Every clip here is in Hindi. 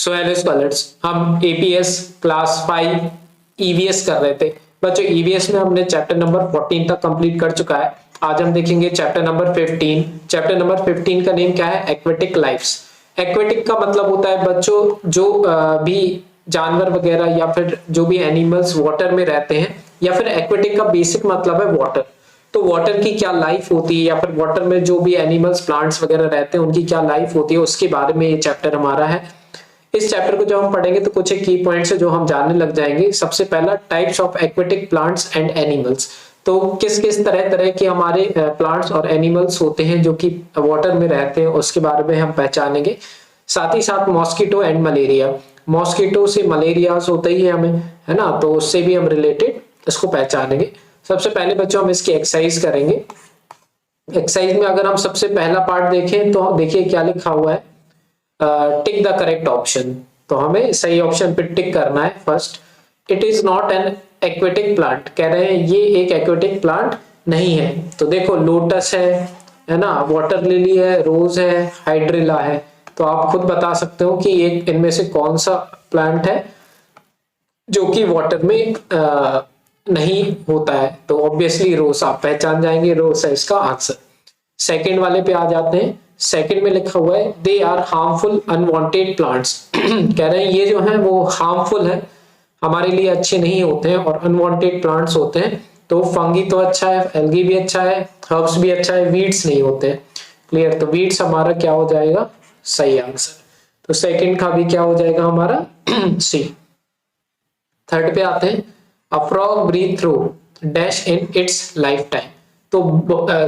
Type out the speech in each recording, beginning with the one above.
सो हेलो स्कॉलर्स, हम एपीएस क्लास 5 ईवीएस कर रहे थे बच्चों। ईवीएस में हमने चैप्टर नंबर 14 तक कंप्लीट कर चुका है। आज हम देखेंगे चैप्टर नंबर 15। चैप्टर नंबर 15 का नेम क्या है? Aquatic lives. एक्वेटिक का मतलब होता है बच्चों जो भी जानवर वगैरह या फिर जो भी एनिमल्स वाटर में रहते हैं, या फिर एक्वेटिक का बेसिक मतलब है वाटर। तो वाटर की क्या लाइफ होती है, या फिर वाटर में जो भी एनिमल्स प्लांट्स वगैरह रहते हैं उनकी क्या लाइफ होती है, उसके बारे में ये चैप्टर हमारा है। इस चैप्टर को जब हम पढ़ेंगे तो कुछ एक की पॉइंट्स है जो हम जानने लग जाएंगे। सबसे पहला, types of aquatic plants and animals. तो किस किस तरह तरह के हमारे प्लांट्स और एनिमल्स होते हैं जो कि वाटर में रहते हैं, उसके बारे में हम पहचानेंगे। साथ ही साथ मॉस्किटो एंड मलेरिया। मॉस्किटो से मलेरिया होता ही है हमें, है ना, तो उससे भी हम रिलेटेड इसको पहचानेंगे। सबसे पहले बच्चों हम इसकी एक्सरसाइज करेंगे। एक्सरसाइज में अगर हम सबसे पहला पार्ट देखें तो देखिए क्या लिखा हुआ है, टिक द करेक्ट ऑप्शन। तो हमें सही ऑप्शन पे टिक करना है। First, it is not an aquatic plant. कह रहे हैं ये एक एक्वेटिक प्लांट नहीं है। तो देखो लोटस है ना, वाटर लिली है, रोज है, हाइड्रिला है। तो आप खुद बता सकते हो कि एक इनमें से कौन सा प्लांट है जो कि वाटर में नहीं होता है। तो ऑब्वियसली रोज, आप पहचान जाएंगे, रोज है इसका आंसर। सेकंड वाले पे आ जाते हैं। सेकंड में लिखा हुआ है they are harmful unwanted plants. कह रहे हैं ये जो है वो हार्मफुल है, हमारे लिए अच्छे नहीं होते हैं, और अनवांटेड प्लांट्स होते हैं। तो फंगी तो अच्छा है, एल्गी भी अच्छा है, हर्ब्स भी अच्छा है, वीड्स नहीं होते हैं। क्लियर? तो वीड्स हमारा क्या हो जाएगा? सही आंसर। तो सेकंड का भी क्या हो जाएगा हमारा? सी। थर्ड पे आते हैं, a frog breathe through dash in its lifetime. तो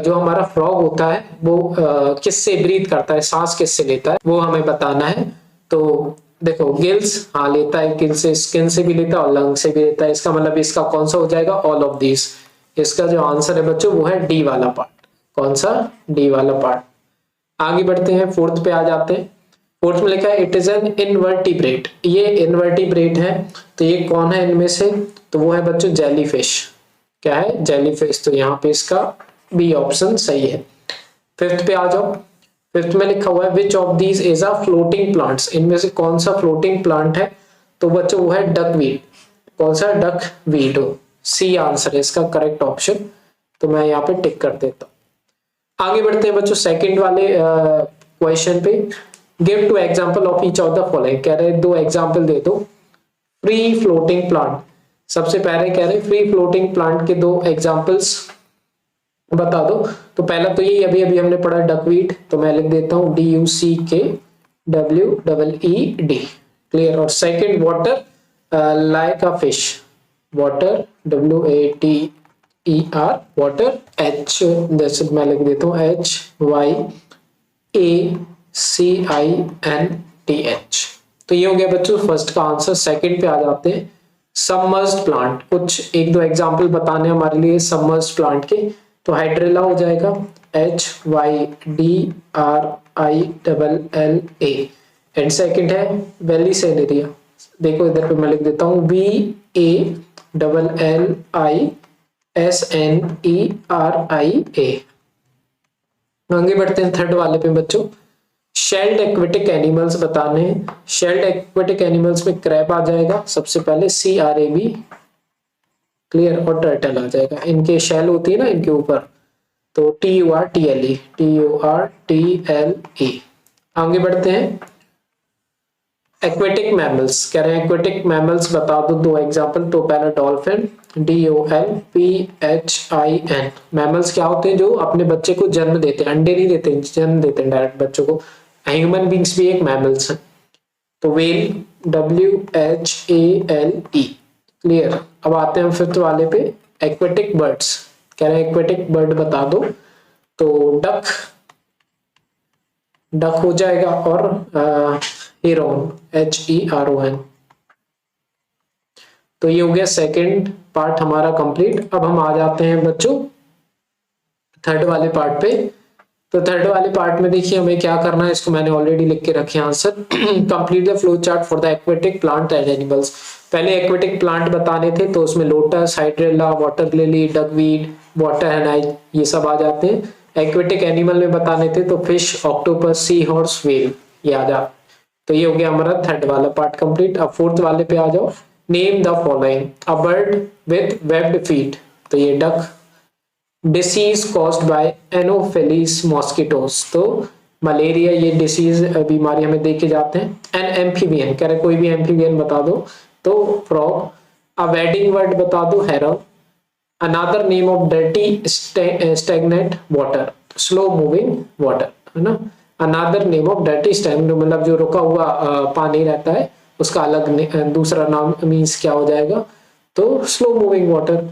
जो हमारा फ्रॉग होता है वो किससे ब्रीथ करता है, सांस किससे लेता है, वो हमें बताना है। तो देखो गिल्स, हाँ लेता है, गिल से, स्किन से भी लेता है और लंग से भी लेता है। इसका मतलब इसका कौन सा हो जाएगा? All of this. इसका जो आंसर है बच्चों वो है डी वाला पार्ट। कौन सा? डी वाला पार्ट। आगे बढ़ते हैं, फोर्थ पे आ जाते हैं। फोर्थ में लिखा है इट इज एन इनवर्टिब्रेट। ये इनवर्टिब्रेट है। तो ये कौन है इनमें से? तो वो है बच्चों जेलीफिश। क्या है? जेलीफिश। तो यहाँ पे इसका बी ऑप्शन सही है। फिफ्थ पे आ जाओ। फिफ्थ में लिखा हुआ है which of these is a floating plants. इनमें से कौन सा फ्लोटिंग प्लांट है? तो बच्चों वो है डकवीड। कौन सा? डकवीड। सी आंसर है इसका करेक्ट ऑप्शन। तो मैं यहाँ पे टिक कर देता हूँ। आगे बढ़ते हैं बच्चों सेकंड वाले क्वेश्चन पे। Give two example of each of the following. कह रहे हैं दो एग्जांपल दे दो फ्री फ्लोटिंग प्लांट। सबसे पहले कह रहे हैं फ्री फ्लोटिंग प्लांट के दो एग्जांपल्स बता दो। तो पहला तो ये अभी अभी हमने पढ़ा डकवीड, तो मैं लिख देता हूँ DUCKWEED। क्लियर? और second water like a fish. Water WATER, water H, जैसे मैं लिख देता हूँ HYACINTH। तो ये हो गया बच्चों फर्स्ट का आंसर। सेकंड पे आ जाते हैं, सबमर्ज्ड प्लांट। कुछ एक दो एग्जांपल बताने हमारे लिए सबमर्ज्ड प्लांट के। तो हाइड्रिला हो जाएगा HYDRILLA। एंड सेकंड है वैली सेनेरिया। देखो इधर पे मैं लिख देता हूँ VALLISNERIA। आगे बढ़ते हैं थर्ड वाले पे बच्चों। शेल्ड एक्वेटिक एनिमल्स बताने हैं। शेल्ड एक्वेटिक एनिमल्स में क्रैब आ जाएगा सबसे पहले, CRAB। क्लियर? और टर्टल आ जाएगा। इनके शेल होती है ना इनके ऊपर, तो TURTLE। आगे बढ़ते हैं एक्वेटिक मैमल्स। कह रहे हैं एक्वेटिक मैमल्स बता दो दो एग्जांपल। तो पहला डॉल्फिन DOLPHIN। मैमल्स क्या होते हैं? जो अपने बच्चे को जन्म देते हैं, अंडे नहीं देते, जन्म देते हैं डायरेक्ट बच्चों को। ह्यूमन बींग्स भी एक मैमल्स है। तो वेल WHALE। क्लियर? अब आते हैं फिफ्थ वाले पे, एक्वेटिक बर्ड्स। कह रहे हैं एक्वेटिक बर्ड बता दो। तो डक हो जाएगा, और हेरोन HERON। तो ये हो गया सेकंड पार्ट हमारा कंप्लीट। अब हम आ जाते हैं बच्चों थर्ड वाले पार्ट पे। तो थर्ड वाले पार्ट में देखिए हमें क्या करना है, इसको मैंने ऑलरेडी लिख के रखे answer. Complete the flow chart for the aquatic plant and animals. पहले एक्वेटिक प्लांट बताने थे, तो उसमें lotus, hydrilla, water lily, duckweed, water hyacinth, ये सब आ जाते हैं। एक्वेटिक एनिमल में बताने थे तो fish, octopus, sea horse, whale, ये आ जाते। तो ये हो गया हमारा थर्ड वाला पार्ट कंप्लीट। अब फोर्थ वाले पे आ जाओ। Name the following, a bird with webbed feet, तो ये duck. Disease caused by anopheles mosquitoes, तो मलेरिया ये डिसीज बीमारी हमें देखे जाते हैं। एन एम्फीबियन, कह रहे कोई भी एम्फीबियन बता दो, तो फ्रॉग। अ वेडिंग वर्ड बता दो, heron. Another name of dirty stagnant water, slow moving water, है ना। Another name of dirty stagnant, मतलब जो रुका हुआ पानी रहता है उसका अलग दूसरा नाम मीन्स क्या हो जाएगा, तो स्लो मूविंग वाटर।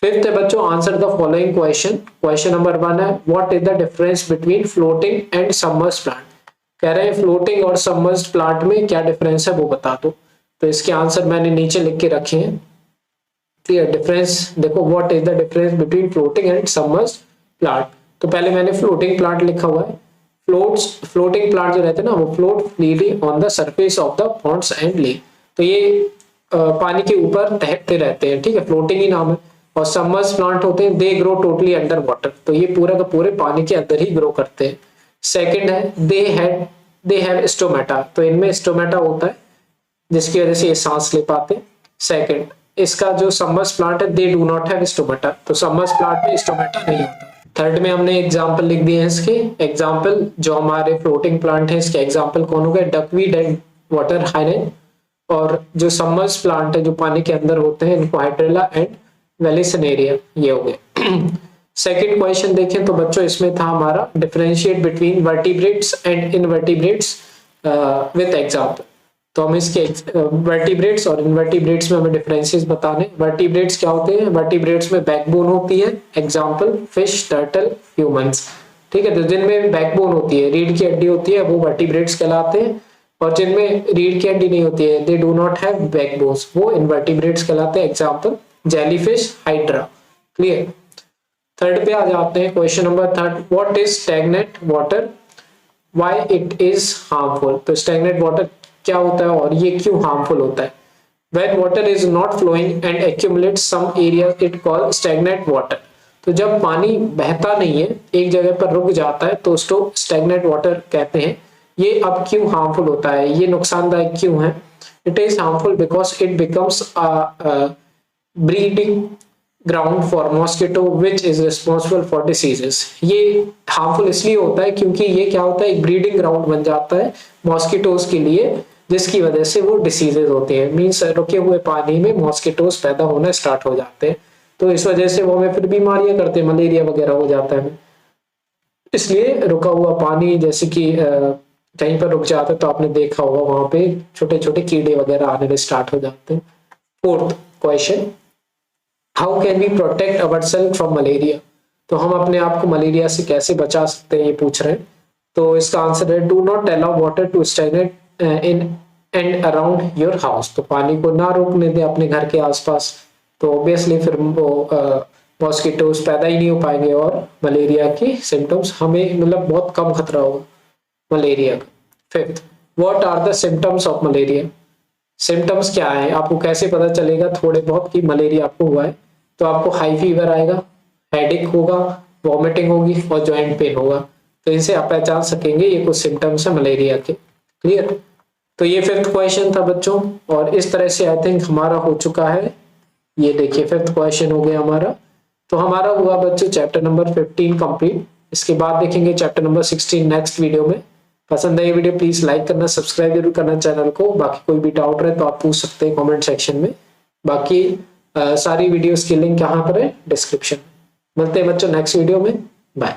फिफ्थ है बच्चों, answer the following question. Question number 1 है what is the difference between floating and submerged plant. कह रहे हैं फ्लोटिंग और सबमर्ज्ड प्लांट में क्या डिफरेंस है वो बता दो। तो इसके आंसर मैंने नीचे लिख के रखे हैं। क्लियर, डिफरेंस देखो, what is the difference between floating and submerged plant. तो पहले मैंने फ्लोटिंग प्लांट लिखा हुआ है। फ्लोटिंग प्लांट जो रहते हैं ना वो float freely on the surface of the Pond's and lake, तो ये पानी के ऊपर तैरते रहते हैं, ठीक है, फ्लोटिंग ही नाम है। और सबमर्ज्ड प्लांट होते हैं they grow totally under water, तो ये पूरा का पूरे पानी के अंदर ही ग्रो करते हैं। सेकंड है दे हैव स्टोमेटा, तो इनमें स्टोमेटा होता है जिसकी वजह से ये सांस ले पाते हैं। सेकंड, इसका जो सबमर्ज्ड प्लांट है they do not have stomata, तो सबमर्ज्ड प्लांट में स्टोमेटा नहीं होता। थर्ड में हमने एग्जाम्पल लिख दिए हैं इसके। एग्जाम्पल जो हमारे फ्लोटिंग प्लांट है इसके एग्जाम्पल कौन हो गए, डकवीड एंड वाटर हाइनेन। और जो सबमर्ज्ड प्लांट है जो पानी के अंदर होते हैं इनको हाइड्रेला एंड वेलिसनेरिया, ये हो गए। सेकंड क्वेश्चन देखें तो बच्चों इसमें था हमारा differentiate between vertebrates and invertebrates with example. तो हम इसके वर्टिब्रेट्स और इनवर्टिब्रेट्स में हमें डिफरेंसेस बताने। वर्टिब्रेट्स क्या होते हैं, वर्टिब्रेट्स में बैकबोन होती है, एग्जाम्पल फिश, टर्टल, ह्यूमंस, ठीक है। तो जिनमें बैकबोन होती है, रीढ़ की हड्डी होती है, वो वर्टिब्रेट्स कहलाते हैं। और जिनमें रीढ़ की हड्डी नहीं होती है, they do not have backbones, वो इनवर्टिब्रेट्स कहलाते हैं, example jellyfish, hydra. Clear. Third पे आ जाते हैं, question number third, what is stagnant water, why it is harmful. तो स्टैग्नेंट वाटर क्या होता है और ये क्यों हार्मफुल होता है। When water is not flowing and accumulates some area, it called stagnant water. तो जब पानी बहता नहीं है, एक जगह पर रुक जाता है, तो उसको स्टैग्नेंट वाटर कहते हैं। ये अब क्यों हार्मफुल होता है, ये नुकसानदायक क्यों है। It is harmful because it becomes breeding ground for mosquito which is responsible for diseases. ये हार्मफुल इसलिए होता है क्योंकि ये क्या होता है, एक ब्रीडिंग ग्राउंड बन जाता है मॉस्किटोज के लिए, जिसकी वजह से वो डिसीजेज होते हैं। मीन्स रुके हुए पानी में मॉस्किटोज पैदा होना स्टार्ट हो जाते हैं, तो इस वजह से वो हमें फिर बीमारियां करते हैं, मलेरिया वगैरह हो जाता है। इसलिए रुका हुआ पानी जैसे कि कहीं पर रुक जाता है तो आपने देखा होगा वहां पे छोटे छोटे कीड़े वगैरह आने स्टार्ट हो जाते हैं। Fourth question, how can we protect ourselves from malaria. तो हम अपने आप को मलेरिया से कैसे बचा सकते हैं ये पूछ रहे हैं। तो इसका आंसर है do not allow water to stagnate in and around your house. तो पानी को ना रोकने दे अपने घर के आसपास, तो ऑब्वियसली फिर वो मॉस्किटोज पैदा ही नहीं हो पाएंगे और मलेरिया की सिम्टम्स हमें मतलब बहुत कम खतरा होगा मलेरिया का। Fifth, what are the symptoms of malaria. Symptoms क्या है, आपको कैसे पता चलेगा थोड़े बहुत कि मलेरिया आपको हुआ है। तो आपको हाई फीवर आएगा, हेडेक होगा, वॉमिटिंग होगी और जॉइंट पेन होगा। तो इनसे आप पहचान सकेंगे ये कुछ सिम्टम्स है मलेरिया के। क्लियर। तो ये फिफ्थ क्वेश्चन था बच्चों, और इस तरह से आई थिंक हमारा हो चुका है। ये देखिए फिफ्थ क्वेश्चन हो गया हमारा। तो हमारा हुआ बच्चों चैप्टर नंबर 15 कंप्लीट। इसके बाद देखेंगे चैप्टर नंबर 16 नेक्स्ट वीडियो में। पसंद है ये वीडियो प्लीज लाइक करना, सब्सक्राइब जरूर करना चैनल को। बाकी कोई भी डाउट रहे तो आप पूछ सकते हैं कमेंट सेक्शन में। बाकी सारी वीडियोस की लिंक यहाँ पर है डिस्क्रिप्शन में। मिलते हैं बच्चों नेक्स्ट वीडियो में, बाय।